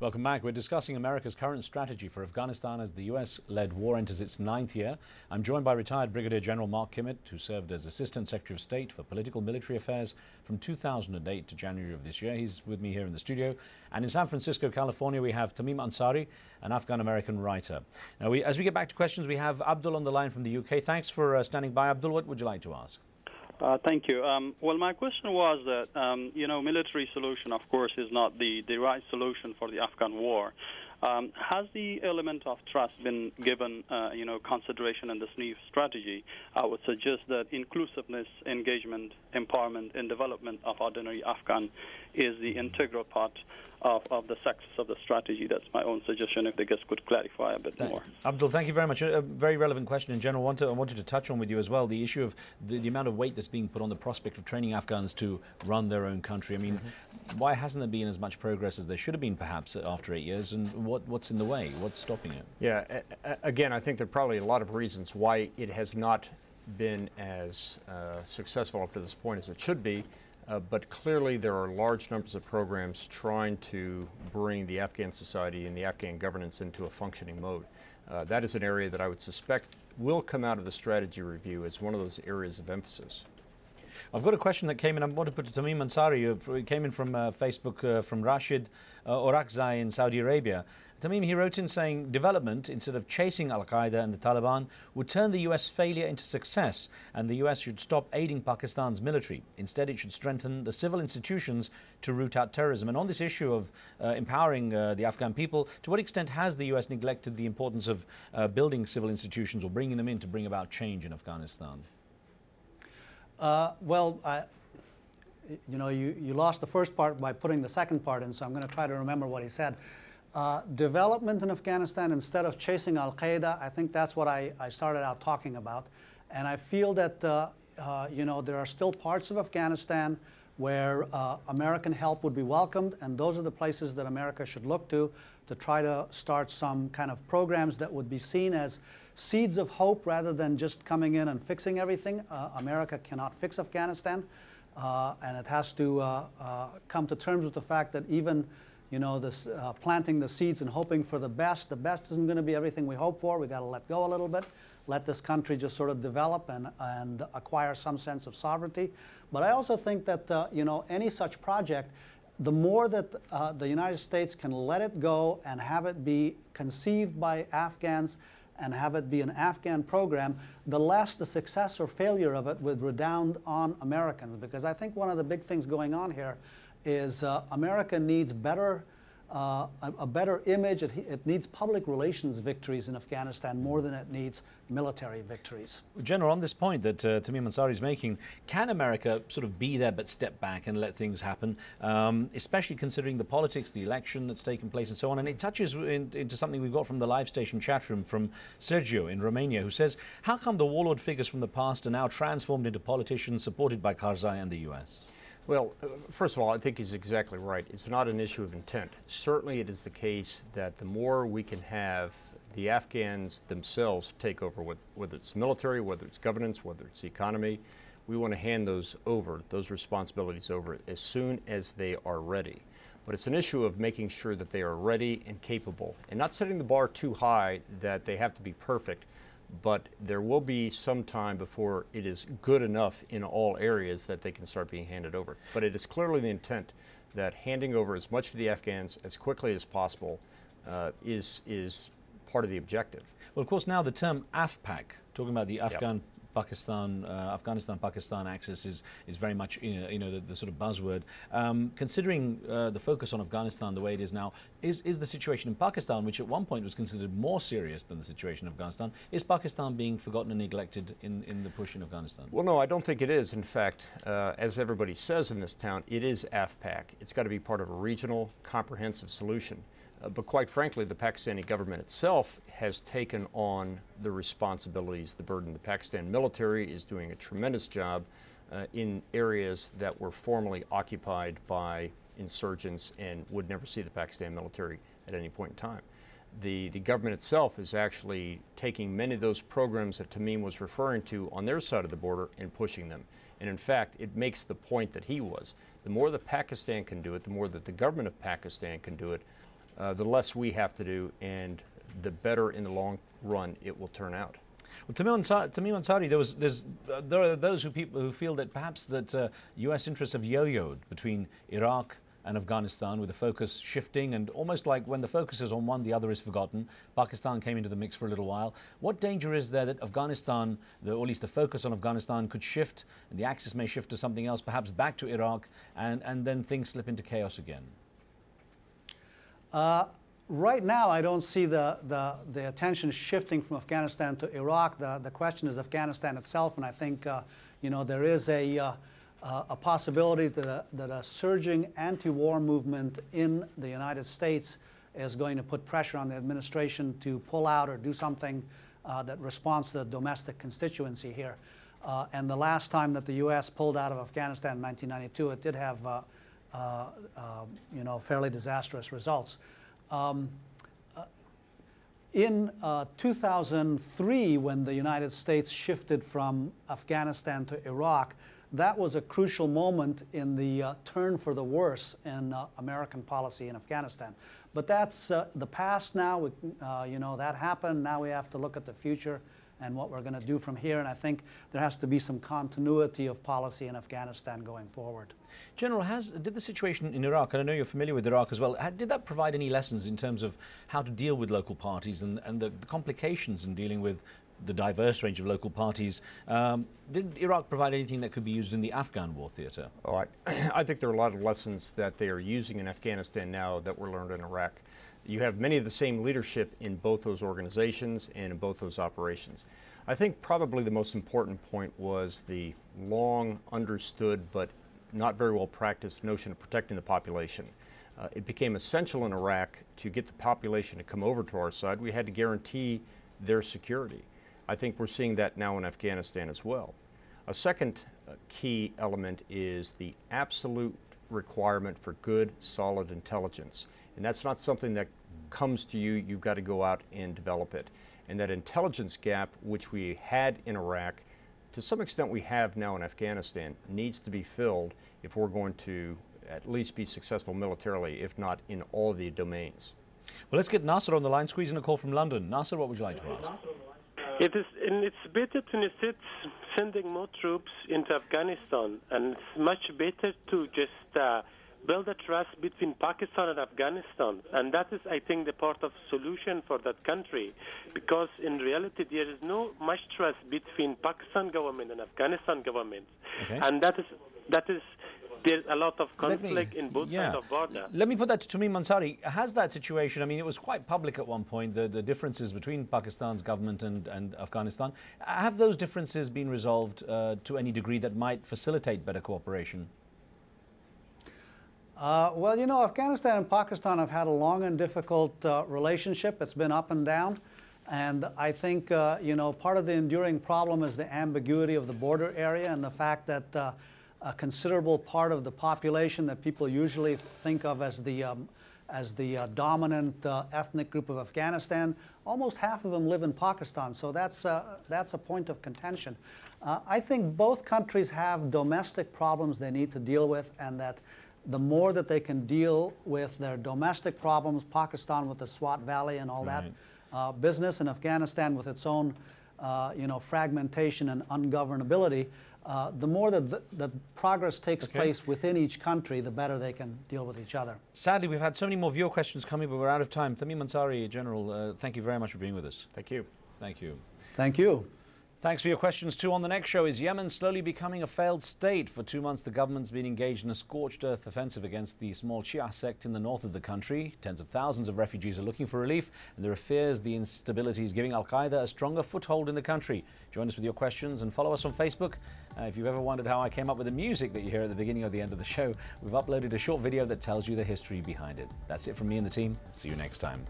Welcome back. We're discussing America's current strategy for Afghanistan as the US-led war enters its 9th year. I'm joined by retired Brigadier General Mark Kimmett, who served as Assistant Secretary of State for Political Military Affairs from 2008 to January of this year. He's with me here in the studio. And in San Francisco, California, we have Tamim Ansari, an Afghan-American writer. Now, as we get back to questions, we have Abdul on the line from the UK. Thanks for standing by. Abdul, what would you like to ask? Thank you. Well, my question was that, military solution, of course, is not the right solution for the Afghan war. Has the element of trust been given, consideration in this new strategy? I would suggest that inclusiveness, engagement, empowerment, and development of ordinary Afghan is the integral part of the success of the strategy. That's my own suggestion, if the guests could clarify a bit more. Abdul, thank you very much. A very relevant question in general. I wanted to touch on with you as well the issue of the amount of weight that's being put on the prospect of training Afghans to run their own country. I mean, why hasn't there been as much progress as there should have been perhaps after 8 years, and what's in the way? What's stopping it? Yeah, again, I think there are probably a lot of reasons why it has not been as successful up to this point as it should be. But clearly there are large numbers of programs trying to bring the Afghan society and the Afghan governance into a functioning mode. That is an area that I would suspect will come out of the strategy review as one of those areas of emphasis. I've got a question that came in. I want to put to Tamim Ansari. It came in from Facebook from Rashid Orakzai in Saudi Arabia. Tamim, he wrote in saying development, instead of chasing al-Qaeda and the Taliban, would turn the US failure into success, and the US should stop aiding Pakistan's military. Instead, it should strengthen the civil institutions to root out terrorism. And on this issue of empowering the Afghan people, to what extent has the US neglected the importance of building civil institutions or bringing them in to bring about change in Afghanistan? You lost the first part by putting the second part in, so I'm going to try to remember what he said. Development in Afghanistan instead of chasing al-Qaeda, I think that's what I started out talking about. And I feel that, there are still parts of Afghanistan where American help would be welcomed, and those are the places that America should look to try to start some kind of programs that would be seen as seeds of hope rather than just coming in and fixing everything. America cannot fix Afghanistan, and it has to come to terms with the fact that even planting the seeds and hoping for the best isn't going to be everything we hope for. We got to let go a little bit, let this country just sort of develop and acquire some sense of sovereignty. But I also think that, any such project, the more that the United States can let it go and have it be conceived by Afghans and have it be an Afghan program, the less the success or failure of it would redound on Americans. Because I think one of the big things going on here is America needs a better image. It needs public relations victories in Afghanistan more than it needs military victories. General, on this point that Tamim Ansari is making, can America sort of be there but step back and let things happen, especially considering the politics, the election that's taken place and so on? And it touches into something we've got from the live station chat room from Sergio in Romania, who says, how come the warlord figures from the past are now transformed into politicians supported by Karzai and the US? Well, first of all, I think he's exactly right. It's not an issue of intent. Certainly it is the case that the more we can have the Afghans themselves take over, whether it's military, whether it's governance, whether it's economy, we want to hand those responsibilities over as soon as they are ready. But it's an issue of making sure that they are ready and capable, and not setting the bar too high that they have to be perfect. But there will be some time before it is good enough in all areas that they can start being handed over. But it is clearly the intent that handing over as much to the Afghans as quickly as possible is part of the objective. Well, of course, now the term AFPAC, talking about the Afghanistan-Pakistan axis is very much the sort of buzzword. Considering the focus on Afghanistan the way it is now, is the situation in Pakistan, which at one point was considered more serious than the situation in Afghanistan, is Pakistan being forgotten and neglected in the push in Afghanistan? Well, no, I don't think it is. In fact, as everybody says in this town, it is AFPAC. It's got to be part of a regional, comprehensive solution. But quite frankly, the Pakistani government itself has taken on the responsibilities, the burden. The Pakistan military is doing a tremendous job in areas that were formerly occupied by insurgents and would never see the Pakistan military at any point in time. The government itself is actually taking many of those programs that Tamim was referring to on their side of the border and pushing them. And in fact, it makes the point that he was. The more that Pakistan can do it, the more that the government of Pakistan can do it, the less we have to do, and the better in the long run it will turn out. Well, Tamim Ansari, there are those who feel that perhaps that U.S. interests have yo-yoed between Iraq and Afghanistan, with the focus shifting, and almost like when the focus is on one, the other is forgotten. Pakistan came into the mix for a little while. What danger is there that Afghanistan, or at least the focus on Afghanistan, could shift, and the axis may shift to something else, perhaps back to Iraq, and then things slip into chaos again? Right now, I don't see the attention shifting from Afghanistan to Iraq. The question is Afghanistan itself, and I think there is a possibility that a surging anti-war movement in the United States is going to put pressure on the administration to pull out or do something that responds to the domestic constituency here. And the last time that the U.S. pulled out of Afghanistan in 1992, it did have fairly disastrous results. In 2003, when the United States shifted from Afghanistan to Iraq, that was a crucial moment in the turn for the worse in American policy in Afghanistan. But that's the past now. That happened. Now we have to look at the future and what we're going to do from here. And I think there has to be some continuity of policy in Afghanistan going forward. General, did the situation in Iraq, and I know you're familiar with Iraq as well, did that provide any lessons in terms of how to deal with local parties and the complications in dealing with the diverse range of local parties? Did Iraq provide anything that could be used in the Afghan war theater? Oh, I think there are a lot of lessons that they are using in Afghanistan now that were learned in Iraq. You have many of the same leadership in both those organizations and in both those operations. I think probably the most important point was the long understood but not very well practiced notion of protecting the population. It became essential in Iraq to get the population to come over to our side. We had to guarantee their security. I think we're seeing that now in Afghanistan as well. A second key element is the absolute requirement for good, solid intelligence. And that's not something that comes to you. You've got to go out and develop it. And that intelligence gap, which we had in Iraq, to some extent we have now in Afghanistan, needs to be filled if we're going to at least be successful militarily, if not in all the domains. Well, let's get Nasser on the line, squeezing a call from London. Nasser, what would you like to ask? It's better to sit sending more troops into Afghanistan, and it's much better to just build a trust between Pakistan and Afghanistan. And that is, I think, the part of solution for that country, because in reality there is no much trust between Pakistan government and Afghanistan government. Okay. And that is there's a lot of conflict in both sides of border. Let me put that to Tamim Ansari. Has that situation, I mean, it was quite public at one point, the differences between Pakistan's government and Afghanistan. Have those differences been resolved to any degree that might facilitate better cooperation? Well, Afghanistan and Pakistan have had a long and difficult relationship. It's been up and down. And I think, part of the enduring problem is the ambiguity of the border area and the fact that a considerable part of the population that people usually think of as the dominant ethnic group of Afghanistan, almost half of them live in Pakistan. So that's a point of contention. I think both countries have domestic problems they need to deal with, and that the more that they can deal with their domestic problems, Pakistan with the Swat Valley and all that business, and Afghanistan with its own fragmentation and ungovernability, the more that progress takes place within each country, the better they can deal with each other. Sadly, we've had so many more viewer questions coming, but we're out of time. Tamim Ansari, General, thank you very much for being with us. Thank you. Thank you. Thank you. Thanks for your questions too. On the next show, is Yemen slowly becoming a failed state? For 2 months, the government's been engaged in a scorched earth offensive against the small Shia sect in the north of the country. Tens of thousands of refugees are looking for relief, and there are fears the instability is giving al-Qaeda a stronger foothold in the country. Join us with your questions and follow us on Facebook. If you've ever wondered how I came up with the music that you hear at the beginning or the end of the show, we've uploaded a short video that tells you the history behind it. That's it from me and the team. See you next time.